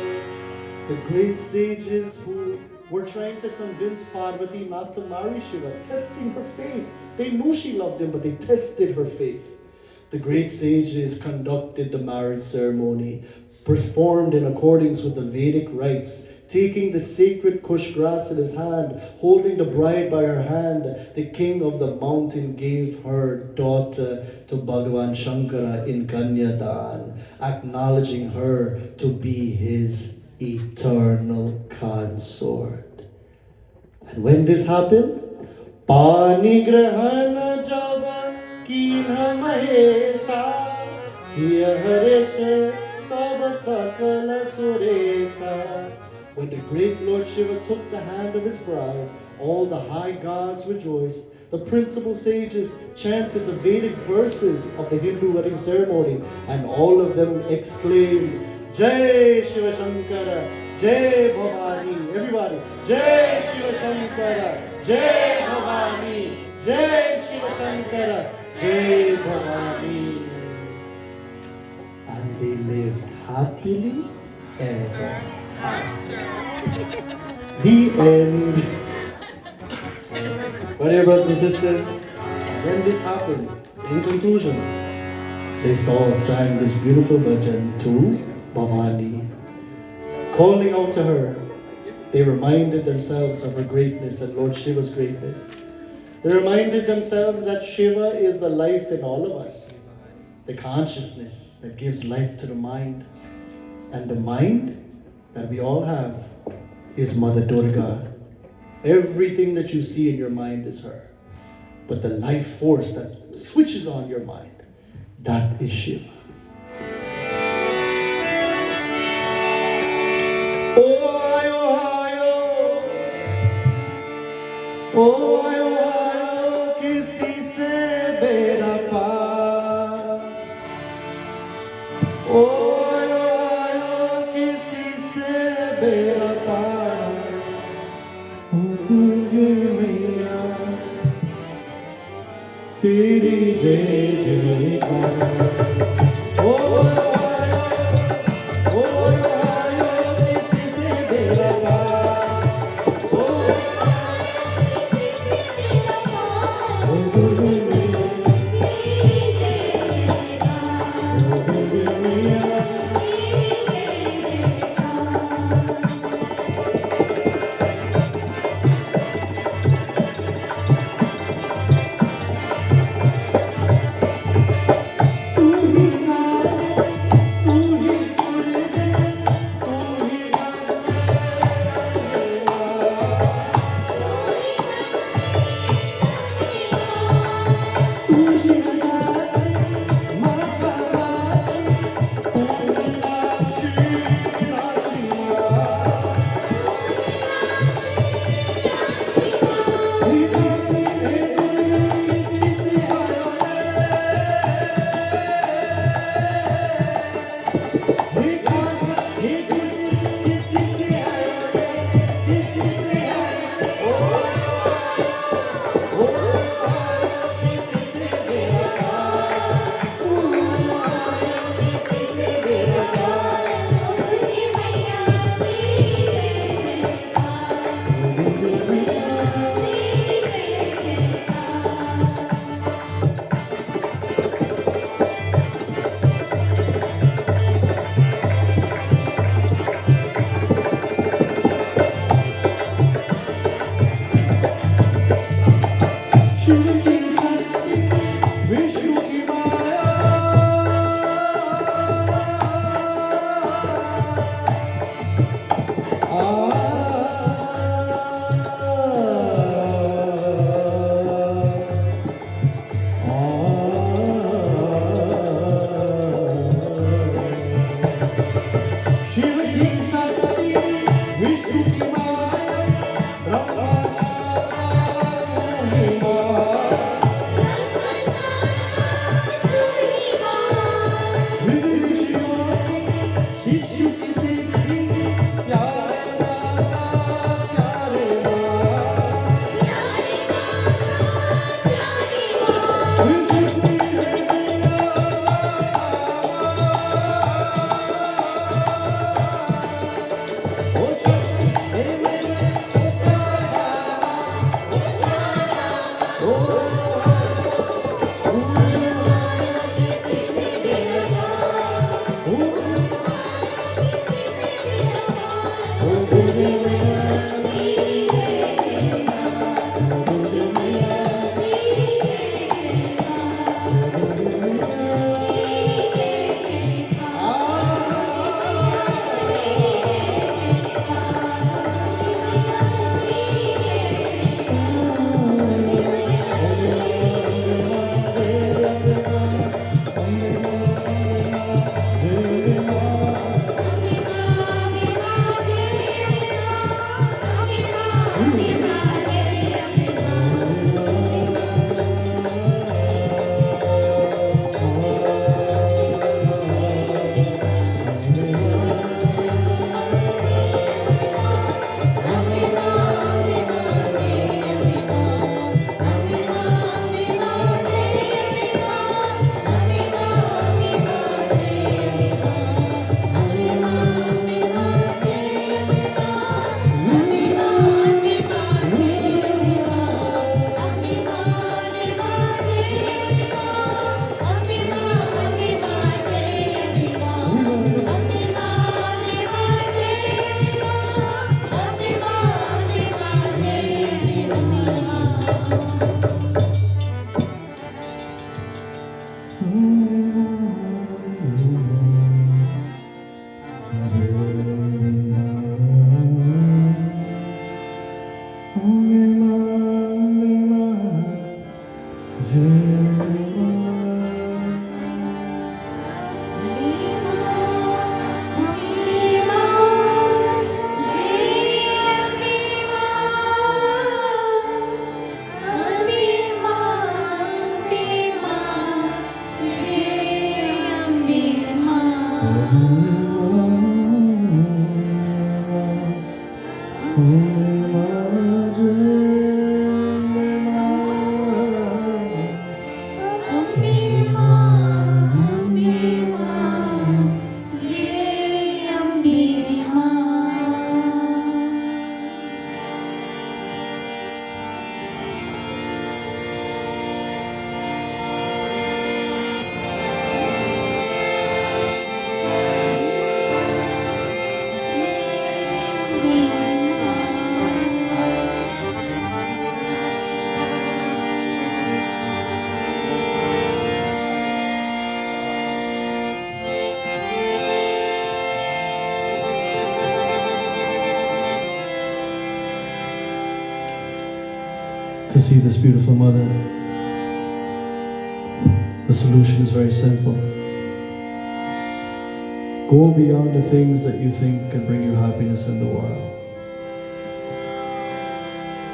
The great sages who were trying to convince Parvati not to marry Shiva, testing her faith. They knew she loved him, but they tested her faith. The great sages conducted the marriage ceremony, performed in accordance with the Vedic rites, taking the sacred kush grass in his hand, holding the bride by her hand. The king of the mountain gave her daughter to Bhagavan Shankara in Kanyadan, acknowledging her to be his eternal consort. And when this happened, Pani Grahana Java Kina Mahesha Hiya Haresha Tava Sakala Suresa. When the great Lord Shiva took the hand of his bride, all the high gods rejoiced. The principal sages chanted the Vedic verses of the Hindu wedding ceremony, and all of them exclaimed, Jai Shiva Shankara, Jai Bhavani. Everybody, Jai Shiva Shankara, Jai Bhavani, Jai Shiva Shankara, Jai Bhavani. And they lived happily ever after. The end. But dear brothers and sisters, when this happened, in conclusion, they all sang this beautiful bhajan to Bhavani. Calling out to her, they reminded themselves of her greatness and Lord Shiva's greatness. They reminded themselves that Shiva is the life in all of us, the consciousness that gives life to the mind. And the mind that we all have is Mother Durga. Everything that you see in your mind is her. But the life force that switches on your mind, that is Shiva. Oh, ayo, kisi se bera paar. Oh, ayo, kisi se bera paar. Oh, Durga Maiya, teri jai jaikar. Oh, ayo, kisi se bera paar. To see this beautiful mother, the solution is very simple. Go beyond the things that you think can bring you happiness in the world.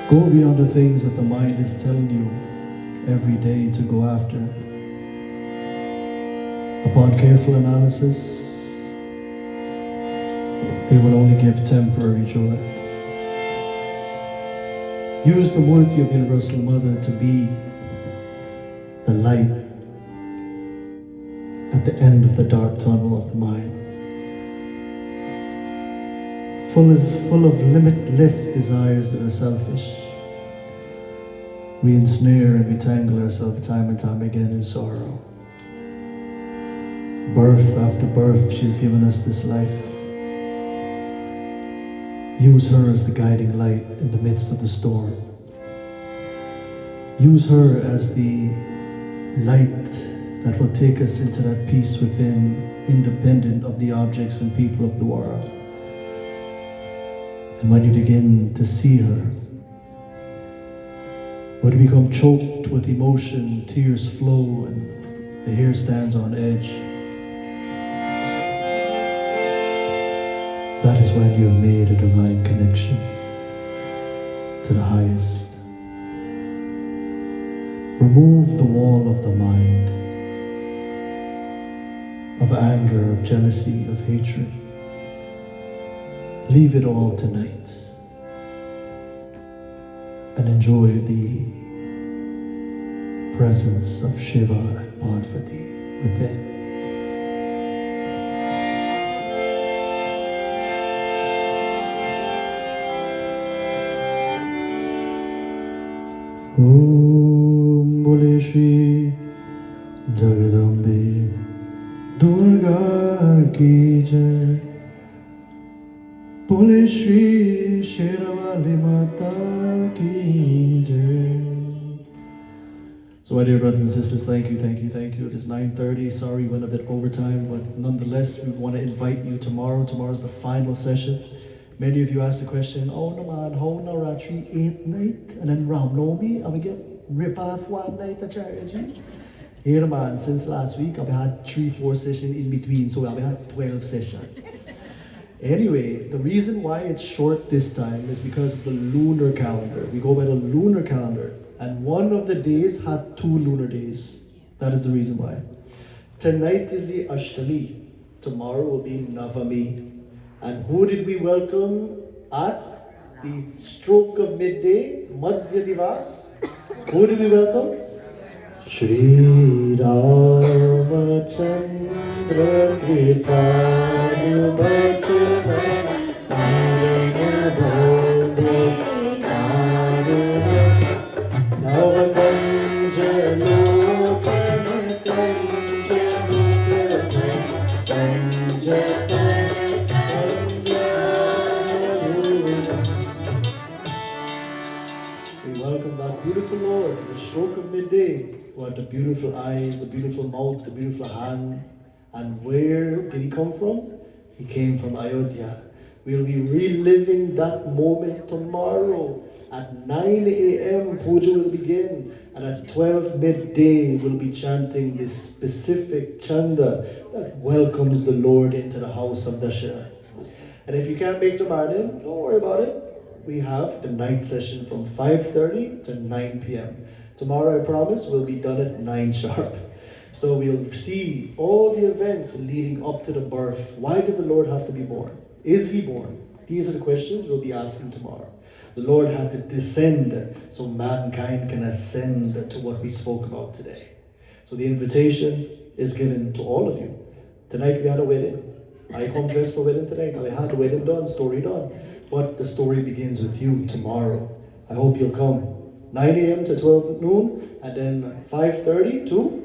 Go beyond the things that the mind is telling you every day to go after. Upon careful analysis, they will only give temporary joy. Use the Murti of the Universal Mother to be the light at the end of the dark tunnel of the mind. Full of limitless desires that are selfish. We ensnare and we tangle ourselves time and time again in sorrow. Birth after birth, she's given us this life. Use her as the guiding light in the midst of the storm. Use her as the light that will take us into that peace within, independent of the objects and people of the world. And when you begin to see her, when you become choked with emotion, tears flow and the hair stands on edge, that is when you have made a divine connection to the highest. Remove the wall of the mind, of anger, of jealousy, of hatred. Leave it all tonight and enjoy the presence of Shiva and Parvati within. Om Bole Shri Jagadambe Durga Ki Jai. Bole Shri Sherawali Mata Ki Jai. So my dear brothers and sisters, thank you. It is 9:30. Sorry, we went a bit overtime, but nonetheless, we want to invite you tomorrow. Tomorrow's the final session. Many of you asked the question, oh no man, how Navraatri 8 night and then Ram Navami, and we get rip off one night Acharya ji? Here man, since last week, I've had 3-4 sessions in between, so I've had 12 sessions. Anyway, the reason why it's short this time is because of the lunar calendar. We go by the lunar calendar. And one of the days had 2 lunar days. That is the reason why. Tonight is the Ashtami. Tomorrow will be Navami. And who did we welcome at the stroke of midday, Madhya Divas? Who did we welcome? Shri Ramachandra Kripalu Bachana We welcome that beautiful Lord, the stroke of midday, who had the beautiful eyes, the beautiful mouth, the beautiful hand. And where did he come from? He came from Ayodhya. We'll be reliving that moment tomorrow. At 9 a.m. puja will begin, and at 12 midday we'll be chanting this specific chanda that welcomes the Lord into the house of Dashera. And if you can't make the morning, don't worry about it. We have the night session from 5:30 to 9 p.m. Tomorrow, I promise, we'll be done at 9 sharp. So we'll see all the events leading up to the birth. Why did the Lord have to be born? Is he born? These are the questions we'll be asking tomorrow. The Lord had to descend so mankind can ascend to what we spoke about today. So the invitation is given to all of you. Tonight we had a wedding. I come dressed for wedding tonight. I had the wedding done, story done. But the story begins with you tomorrow. I hope you'll come. 9 a.m. to 12 noon, and then 5:30 to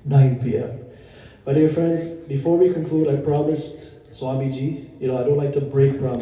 9 p.m. My dear friends, before we conclude, I promised Swamiji, I don't like to break promises.